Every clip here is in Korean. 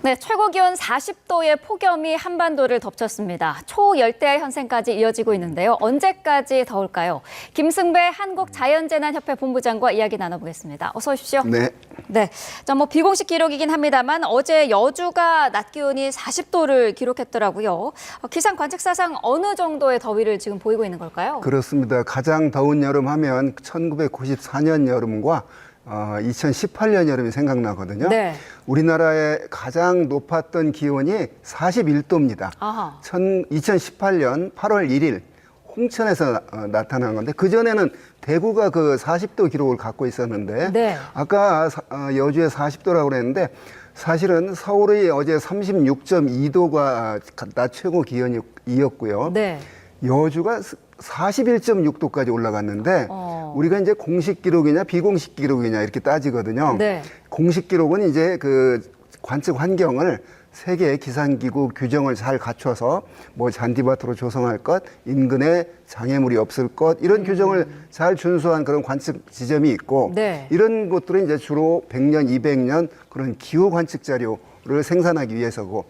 네, 최고 기온 40도의 폭염이 한반도를 덮쳤습니다. 초열대야 현상까지 이어지고 있는데요. 언제까지 더울까요? 김승배 한국자연재난협회 본부장과 이야기 나눠보겠습니다. 어서 오십시오. 네. 네, 비공식 기록이긴 합니다만 어제 여주가 낮 기온이 40도를 기록했더라고요. 기상 관측사상 어느 정도의 더위를 지금 보이고 있는 걸까요? 그렇습니다. 가장 더운 여름 하면 1994년 여름과 2018년 여름이 생각나거든요. 네. 우리나라의 가장 높았던 기온이 41도입니다. 아하. 2018년 8월 1일 홍천에서 나타난 건데 그전에는 대구가 그 40도 기록을 갖고 있었는데 네. 아까 여주에 40도라고 그랬는데 사실은 서울이 어제 36.2도가 낮 최고 기온이었고요. 네. 여주가 41.6도까지 올라갔는데 우리가 이제 공식 기록이냐 비공식 기록이냐 이렇게 따지거든요. 네. 공식 기록은 이제 그 관측 환경을 세계 기상기구 규정을 잘 갖춰서 뭐 잔디밭으로 조성할 것, 인근에 장애물이 없을 것 이런 규정을 잘 준수한 그런 관측 지점이 있고 네. 이런 곳들은 이제 주로 100년, 200년 그런 기후 관측 자료를 생산하기 위해서고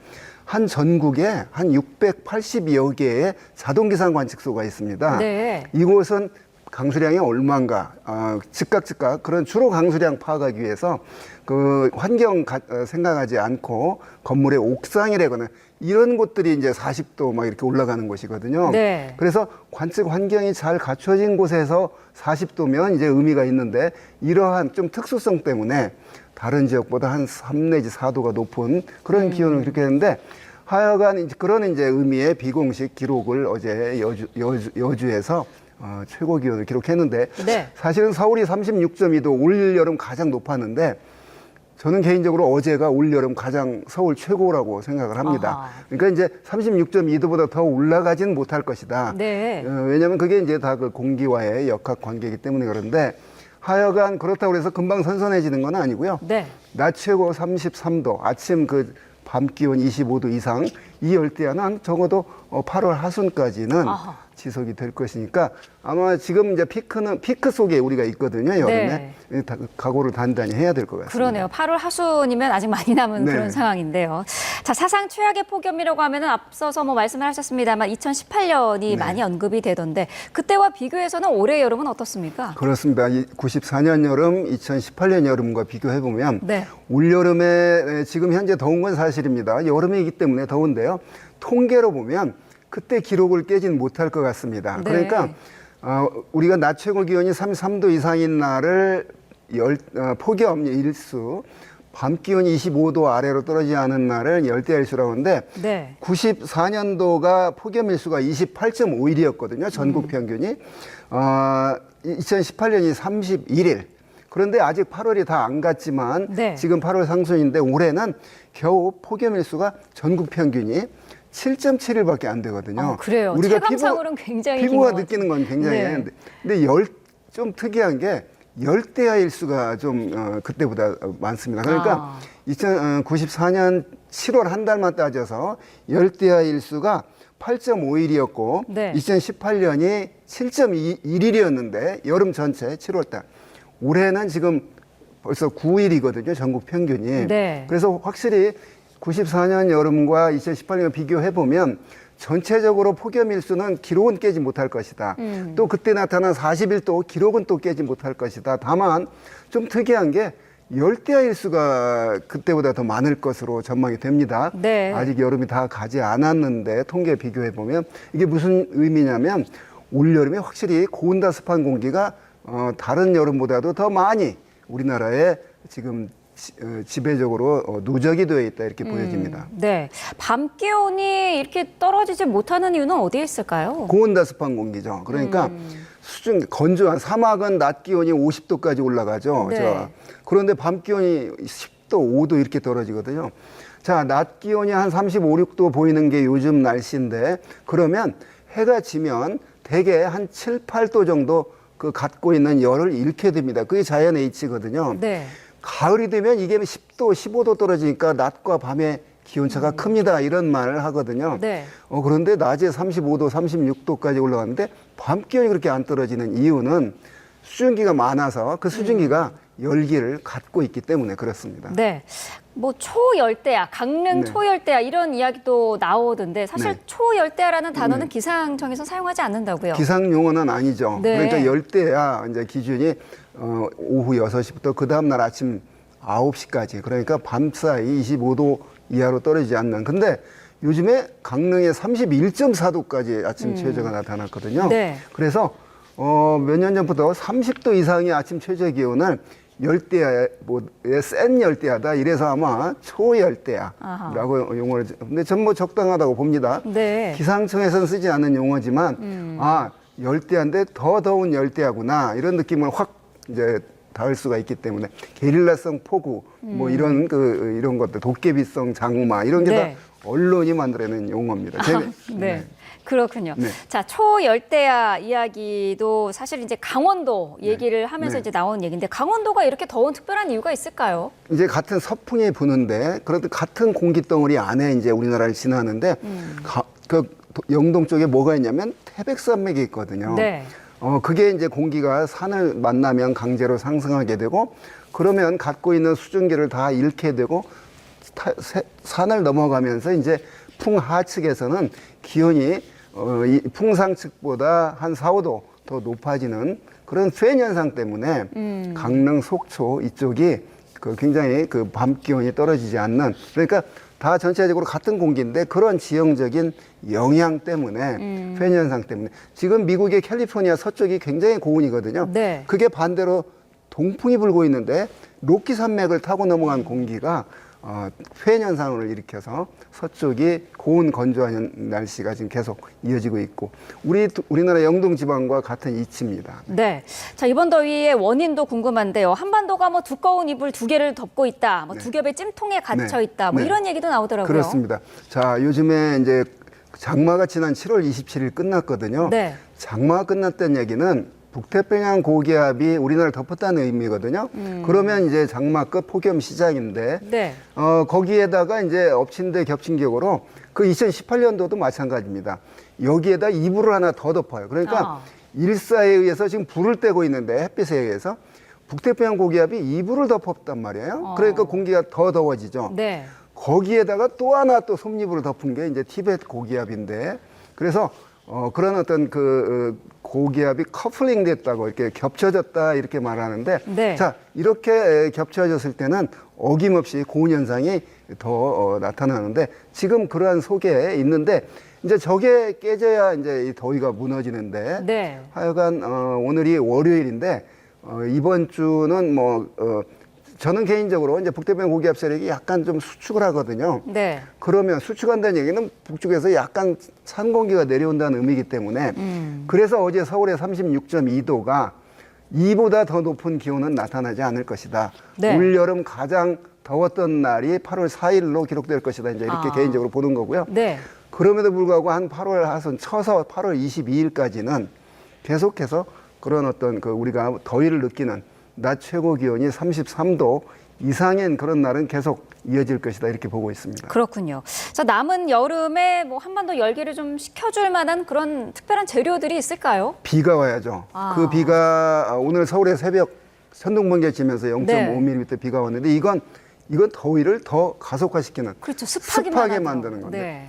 한 전국에 한 682여 개의 자동기상 관측소가 있습니다. 네. 이곳은 강수량이 얼마인가 즉각 그런 주로 강수량 파악하기 위해서 그 환경 생각하지 않고 건물의 옥상이라거나 이런 곳들이 이제 40도 막 이렇게 올라가는 곳이거든요. 네. 그래서 관측 환경이 잘 갖춰진 곳에서 40도면 이제 의미가 있는데 이러한 좀 특수성 때문에 다른 지역보다 한 3 내지 4도가 높은 그런 기온을 기록했는데 하여간 그런 이제 의미의 비공식 기록을 어제 여주에서 최고 기온을 기록했는데 네. 사실은 서울이 36.2도 올 여름 가장 높았는데 저는 개인적으로 어제가 올 여름 가장 서울 최고라고 생각을 합니다. 아하. 그러니까 이제 36.2도보다 더 올라가지는 못할 것이다. 네. 왜냐하면 그게 이제 다 그 공기와의 역학 관계이기 때문에 그런데 하여간 그렇다고 해서 금방 선선해지는 건 아니고요. 네. 낮 최고 33도, 아침 그 밤 기온 25도 이상 이 열대야는 적어도 8월 하순까지는 아하. 지속이 될 것이니까 아마 지금 이제 피크 속에 우리가 있거든요. 여름에 각오를 단단히 해야 될 것 같습니다. 그러네요. 8월 하순이면 아직 많이 남은 네. 그런 상황인데요. 자, 사상 최악의 폭염이라고 하면은 앞서서 말씀을 하셨습니다만 2018년이 많이 언급이 되던데 그때와 비교해서는 올해 여름은 어떻습니까? 그렇습니다. 94년 여름, 2018년 여름과 비교해 보면 네. 올 여름에 지금 현재 더운 건 사실입니다. 여름이기 때문에 더운데요. 통계로 보면 그때 기록을 깨지는 못할 것 같습니다. 네. 그러니까 우리가 낮 최고 기온이 33도 이상인 날을 폭염 일수, 밤 기온이 25도 아래로 떨어지지 않은 날을 열대 일수라고 하는데 네. 94년도가 폭염 일수가 28.5일이었거든요. 전국 평균이. 2018년이 31일. 그런데 아직 8월이 다 안 갔지만 네. 지금 8월 상순인데 올해는 겨우 폭염 일수가 전국 평균이 7.7일밖에 안 되거든요. 그래요. 우리가 체감상으로는 굉장히 피부가 긴 느끼는 건 굉장히 네. 했는데 근데 좀 특이한 게 열대야 일수가 좀 그때보다 많습니다. 그러니까 2094년 7월 한 달만 따져서 열대야 일수가 8.5일이었고 네. 2018년이 7.1일이었는데 여름 전체 7월 달. 올해는 지금 벌써 9일이거든요. 전국 평균이. 네. 그래서 확실히 94년 여름과 2018년 비교해 보면 전체적으로 폭염 일수는 기록은 깨지 못할 것이다. 또 그때 나타난 41도 기록은 또 깨지 못할 것이다. 다만 좀 특이한 게 열대야 일수가 그때보다 더 많을 것으로 전망이 됩니다. 네. 아직 여름이 다 가지 않았는데 통계 비교해 보면 이게 무슨 의미냐면 올 여름에 확실히 고온다습한 공기가 다른 여름보다도 더 많이 우리나라에 지금 지배적으로 누적이 되어 있다 이렇게 보여집니다. 네. 밤 기온이 이렇게 떨어지지 못하는 이유는 어디에 있을까요? 고온다습한 공기죠. 그러니까 건조한 사막은 낮 기온이 50도까지 올라가죠. 네. 그런데 밤 기온이 10도, 5도 이렇게 떨어지거든요. 자, 낮 기온이 한 35, 6도 보이는 게 요즘 날씨인데 그러면 해가 지면 대개 한 7, 8도 정도 그 갖고 있는 열을 잃게 됩니다. 그게 자연의 이치거든요. 네. 가을이 되면 이게 10도, 15도 떨어지니까 낮과 밤의 기온차가 큽니다. 이런 말을 하거든요. 네. 그런데 낮에 35도, 36도까지 올라갔는데 밤 기온이 그렇게 안 떨어지는 이유는 수증기가 많아서 그 수증기가 열기를 갖고 있기 때문에 그렇습니다. 네. 뭐 초열대야, 강릉 네. 초열대야 이런 이야기도 나오던데 사실 네. 초열대야라는 단어는 기상청에서 사용하지 않는다고요. 기상 용어는 아니죠. 네. 그러니까 열대야 이제 기준이 오후 6시부터 그 다음 날 아침 9시까지 그러니까 밤사이 25도 이하로 떨어지지 않는. 근데 요즘에 강릉에 31.4도까지 아침 최저가 나타났거든요. 네. 그래서 몇 년 전부터 30도 이상의 아침 최저 기온을 열대야, 센 열대야다. 이래서 아마 초열대야라고 용어를. 근데 전 뭐 적당하다고 봅니다. 네. 기상청에서는 쓰지 않는 용어지만, 열대야인데 더 더운 열대야구나. 이런 느낌을 확 이제 닿을 수가 있기 때문에 게릴라성 폭우, 뭐 이런 것들, 도깨비성 장마 이런 게 다 네. 언론이 만들어낸 용어입니다. 네. 그렇군요. 네. 자, 초열대야 이야기도 사실 이제 강원도 얘기를 하면서 네. 이제 나온 얘기인데 강원도가 이렇게 더운 특별한 이유가 있을까요? 이제 같은 서풍이 부는데 그래도 같은 공기 덩어리 안에 이제 우리나라를 지나는데 영동 쪽에 뭐가 있냐면 태백산맥이 있거든요. 네. 그게 이제 공기가 산을 만나면 강제로 상승하게 되고 그러면 갖고 있는 수증기를 다 잃게 되고 산을 넘어가면서 이제 풍하측에서는 기온이 이 풍상측보다 한 4, 5도 더 높아지는 그런 팬 현상 때문에 강릉, 속초 이쪽이 굉장히 밤 기온이 떨어지지 않는 그러니까 다 전체적으로 같은 공기인데 그런 지형적인 영향 때문에 팬 현상 때문에 지금 미국의 캘리포니아 서쪽이 굉장히 고온이거든요. 네. 그게 반대로 동풍이 불고 있는데 로키 산맥을 타고 넘어간 공기가 팬 현상을 일으켜서 서쪽이 고온 건조한 날씨가 지금 계속 이어지고 있고 우리나라 영동 지방과 같은 이치입니다. 네. 자, 이번 더위의 원인도 궁금한데요. 한반도가 뭐 두꺼운 이불 2개를 덮고 있다. 뭐 두 겹의 찜통에 갇혀 네. 있다. 뭐 네. 이런 얘기도 나오더라고요. 그렇습니다. 자, 요즘에 이제 장마가 지난 7월 27일 끝났거든요. 네. 장마가 끝났다는 얘기는 북태평양 고기압이 우리나라를 덮었다는 의미거든요. 그러면 이제 장마 끝 폭염 시작인데, 네. 거기에다가 이제 엎친 데 겹친 격으로 그 2018년도도 마찬가지입니다. 여기에다 이불을 하나 더 덮어요. 그러니까 일사에 의해서 지금 불을 떼고 있는데 햇빛에 의해서 북태평양 고기압이 이불을 덮었단 말이에요. 그러니까 공기가 더 더워지죠. 네. 거기에다가 또 하나 또 솜잎으로 덮은 게 이제 티베트 고기압인데 그래서 그런 어떤 고기압이 커플링 됐다고 이렇게 겹쳐졌다 이렇게 말하는데 네. 자 이렇게 겹쳐졌을 때는 어김없이 고온 현상이 더 나타나는데 지금 그러한 속에 있는데 이제 저게 깨져야 이제 이 더위가 무너지는데 네. 하여간 오늘이 월요일인데 이번 주는 저는 개인적으로 이제 북태평양 고기압 세력이 약간 좀 수축을 하거든요. 네. 그러면 수축한다는 얘기는 북쪽에서 약간 찬 공기가 내려온다는 의미이기 때문에 그래서 어제 서울의 36.2도가 이보다 더 높은 기온은 나타나지 않을 것이다. 네. 올여름 가장 더웠던 날이 8월 4일로 기록될 것이다. 이제 이렇게 개인적으로 보는 거고요. 네. 그럼에도 불구하고 한 8월 하순 쳐서 8월 22일까지는 계속해서 그런 어떤 우리가 더위를 느끼는 낮 최고 기온이 33도 이상인 그런 날은 계속 이어질 것이다 이렇게 보고 있습니다. 그렇군요. 자, 남은 여름에 뭐 한반도 열기를 좀 식혀줄 만한 그런 특별한 재료들이 있을까요? 비가 와야죠. 그 비가 오늘 서울의 새벽 천둥번개 치면서 0.5mm 비가 왔는데 이건 더위를 더 가속화시키는 그렇죠. 습하게 만드는 건데 네.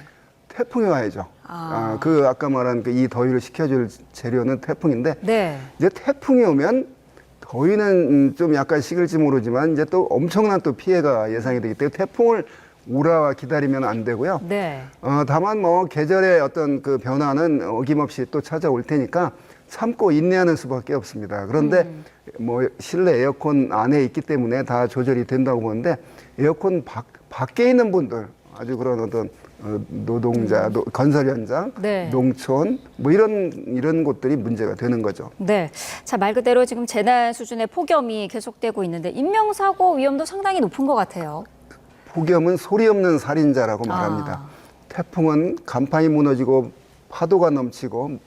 태풍이 와야죠. 아까 말한 이 더위를 식혀줄 재료는 태풍인데 네. 이제 태풍이 오면 더위는 좀 약간 식을지 모르지만 이제 또 엄청난 또 피해가 예상이 되기 때문에 태풍을 우라와 기다리면 안 되고요. 네. 다만 계절의 어떤 변화는 어김없이 또 찾아올 테니까 참고 인내하는 수밖에 없습니다. 그런데 실내 에어컨 안에 있기 때문에 다 조절이 된다고 보는데 에어컨 밖에 있는 분들 아주 그런 어떤 노동자, 건설 현장, 네. 농촌 이런 곳들이 문제가 되는 거죠. 네. 자, 말 그대로 지금 재난 수준의 폭염이 계속되고 있는데 인명사고 위험도 상당히 높은 것 같아요. 폭염은 소리 없는 살인자라고 말합니다. 태풍은 간판이 무너지고 파도가 넘치고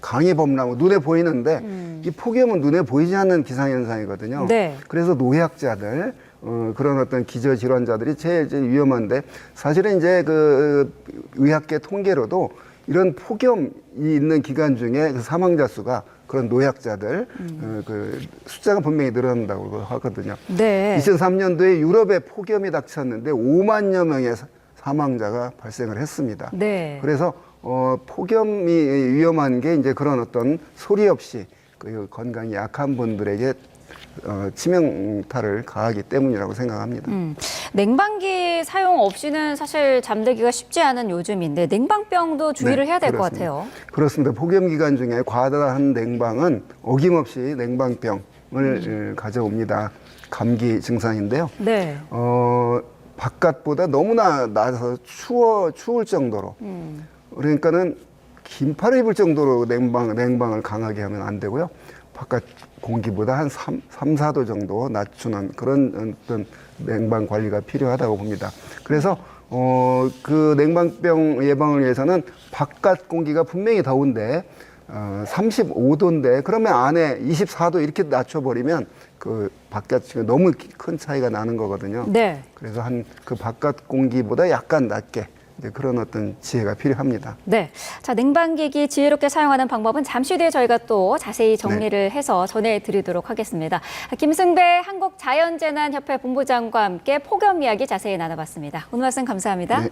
강이 범람하고 눈에 보이는데 이 폭염은 눈에 보이지 않는 기상현상이거든요. 네. 그래서 노약자들 그런 어떤 기저질환자들이 제일 위험한데 사실은 이제 의학계 통계로도 이런 폭염이 있는 기간 중에 사망자 수가 그런 노약자들 그 숫자가 분명히 늘어난다고 하거든요. 네. 2003년도에 유럽에 폭염이 닥쳤는데 5만여 명의 사망자가 발생을 했습니다. 네. 그래서 폭염이 위험한 게 이제 그런 어떤 소리 없이 그 건강이 약한 분들에게 치명타를 가하기 때문이라고 생각합니다. 냉방기 사용 없이는 사실 잠들기가 쉽지 않은 요즘인데 냉방병도 주의를 해야 될 것 같아요. 그렇습니다. 폭염 기간 중에 과다한 냉방은 어김없이 냉방병을 가져옵니다. 감기 증상인데요. 네. 바깥보다 너무나 낮아서 추울 정도로 그러니까는 긴팔을 입을 정도로 냉방을 강하게 하면 안 되고요. 바깥 공기보다 한 3, 4도 정도 낮추는 그런 어떤 냉방 관리가 필요하다고 봅니다. 그래서 그 냉방병 예방을 위해서는 바깥 공기가 분명히 더운데 35도인데 그러면 안에 24도 이렇게 낮춰버리면 그 바깥 지금 너무 큰 차이가 나는 거거든요. 네. 그래서 한 그 바깥 공기보다 약간 낮게 이제 그런 어떤 지혜가 필요합니다. 네. 자, 냉방기기 지혜롭게 사용하는 방법은 잠시 뒤에 저희가 또 자세히 정리를 해서 전해드리도록 하겠습니다. 김승배 한국자연재난협회 본부장과 함께 폭염 이야기 자세히 나눠봤습니다. 오늘 말씀 감사합니다. 네.